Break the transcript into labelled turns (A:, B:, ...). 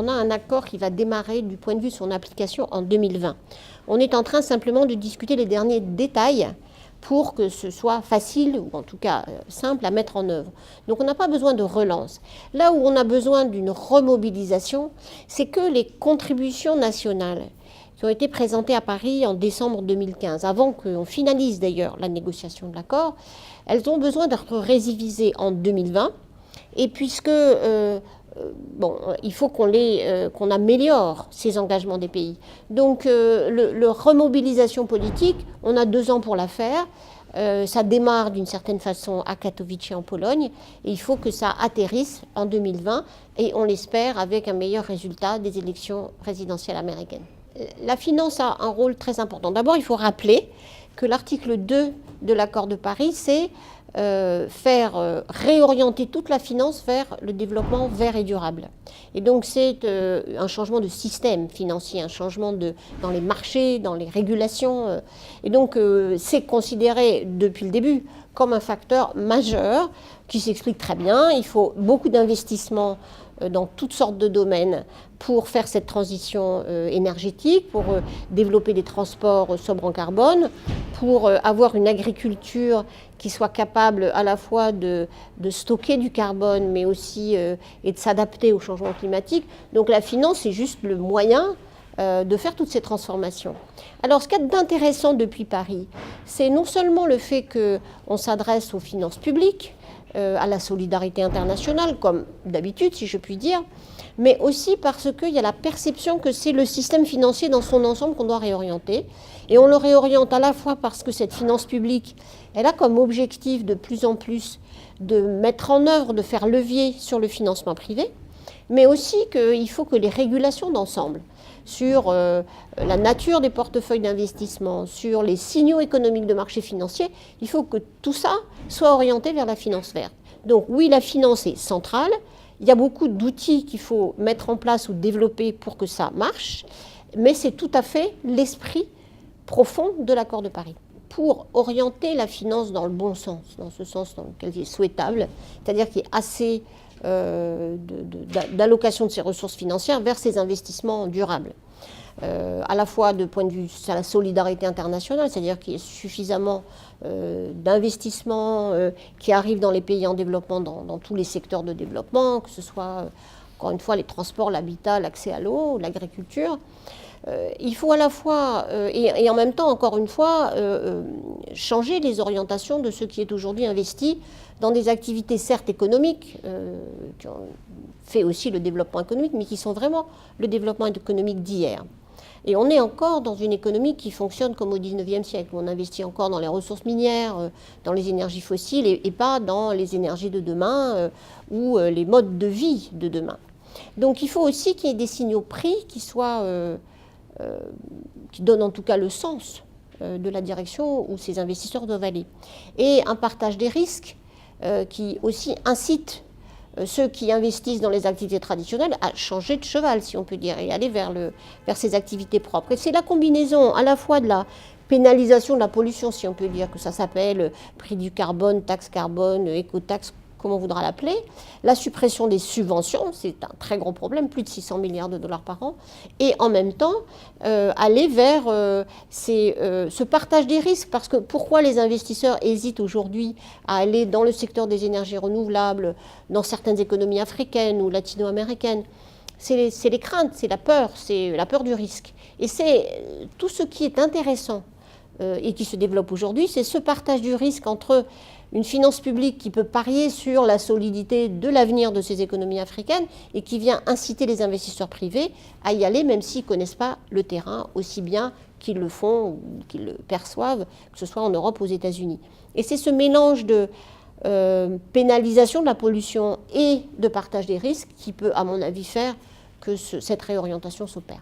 A: a un accord qui va démarrer du point de vue de son application en 2020. On est en train simplement de discuter les derniers détails pour que ce soit facile, ou en tout cas simple, à mettre en œuvre. Donc on n'a pas besoin de relance. Là où on a besoin d'une remobilisation, c'est que les contributions nationales qui ont été présentées à Paris en décembre 2015, avant qu'on finalise d'ailleurs la négociation de l'accord, elles ont besoin d'être révisées en 2020, et puisque il faut qu'on améliore ces engagements des pays. Donc, le remobilisation politique, on a 2 ans pour la faire. Ça démarre d'une certaine façon à Katowice en Pologne. Et il faut que ça atterrisse en 2020 et on l'espère avec un meilleur résultat des élections présidentielles américaines. La finance a un rôle très important. D'abord, il faut rappeler que l'article 2 de l'accord de Paris, c'est faire réorienter toute la finance vers le développement vert et durable. Et donc c'est un changement de système financier, un changement dans les marchés, dans les régulations. Et donc c'est considéré depuis le début comme un facteur majeur qui s'explique très bien. Il faut beaucoup d'investissements dans toutes sortes de domaines pour faire cette transition énergétique, pour développer des transports sobres en carbone, pour avoir une agriculture qui soit capable à la fois de stocker du carbone, mais aussi et de s'adapter au changement climatique. Donc la finance, c'est juste le moyen de faire toutes ces transformations. Alors ce qu'il y a d'intéressant depuis Paris, c'est non seulement le fait qu'on s'adresse aux finances publiques, à la solidarité internationale, comme d'habitude, si je puis dire, mais aussi parce qu'il y a la perception que c'est le système financier dans son ensemble qu'on doit réorienter. Et on le réoriente à la fois parce que cette finance publique, elle a comme objectif de plus en plus de mettre en œuvre, de faire levier sur le financement privé, mais aussi qu'il faut que les régulations d'ensemble sur la nature des portefeuilles d'investissement, sur les signaux économiques de marché financier, il faut que tout ça soit orienté vers la finance verte. Donc oui, la finance est centrale, il y a beaucoup d'outils qu'il faut mettre en place ou développer pour que ça marche, mais c'est tout à fait l'esprit profond de l'accord de Paris. Pour orienter la finance dans le bon sens, dans ce sens dans lequel il est souhaitable, c'est-à-dire qu'il y ait assez d'allocation de ces ressources financières vers ces investissements durables. À la fois de point de vue de la solidarité internationale, c'est-à-dire qu'il y ait suffisamment d'investissements qui arrivent dans les pays en développement, dans tous les secteurs de développement, que ce soit, encore une fois, les transports, l'habitat, l'accès à l'eau, l'agriculture. Il faut à la fois, et en même temps, encore une fois, changer les orientations de ce qui est aujourd'hui investi dans des activités certes économiques, qui ont fait aussi le développement économique, mais qui sont vraiment le développement économique d'hier. Et on est encore dans une économie qui fonctionne comme au XIXe siècle, où on investit encore dans les ressources minières, dans les énergies fossiles, et pas dans les énergies de demain ou les modes de vie de demain. Donc il faut aussi qu'il y ait des signaux prix qui soient, qui donnent en tout cas le sens de la direction où ces investisseurs doivent aller. Et un partage des risques qui aussi incite ceux qui investissent dans les activités traditionnelles à changer de cheval, si on peut dire, et aller vers ces activités propres. Et c'est la combinaison à la fois de la pénalisation de la pollution, si on peut dire, que ça s'appelle prix du carbone, taxe carbone, écotaxe, comme on voudra l'appeler, la suppression des subventions, c'est un très gros problème, plus de 600 milliards de dollars par an, et en même temps aller vers ce partage des risques, parce que pourquoi les investisseurs hésitent aujourd'hui à aller dans le secteur des énergies renouvelables, dans certaines économies africaines ou latino-américaines? C'est les craintes, c'est la peur du risque. Et c'est tout ce qui est intéressant et qui se développe aujourd'hui, c'est ce partage du risque entre une finance publique qui peut parier sur la solidité de l'avenir de ces économies africaines et qui vient inciter les investisseurs privés à y aller, même s'ils ne connaissent pas le terrain aussi bien qu'ils le font ou qu'ils le perçoivent, que ce soit en Europe ou aux États-Unis. Et c'est ce mélange de pénalisation de la pollution et de partage des risques qui peut, à mon avis, faire que cette réorientation s'opère.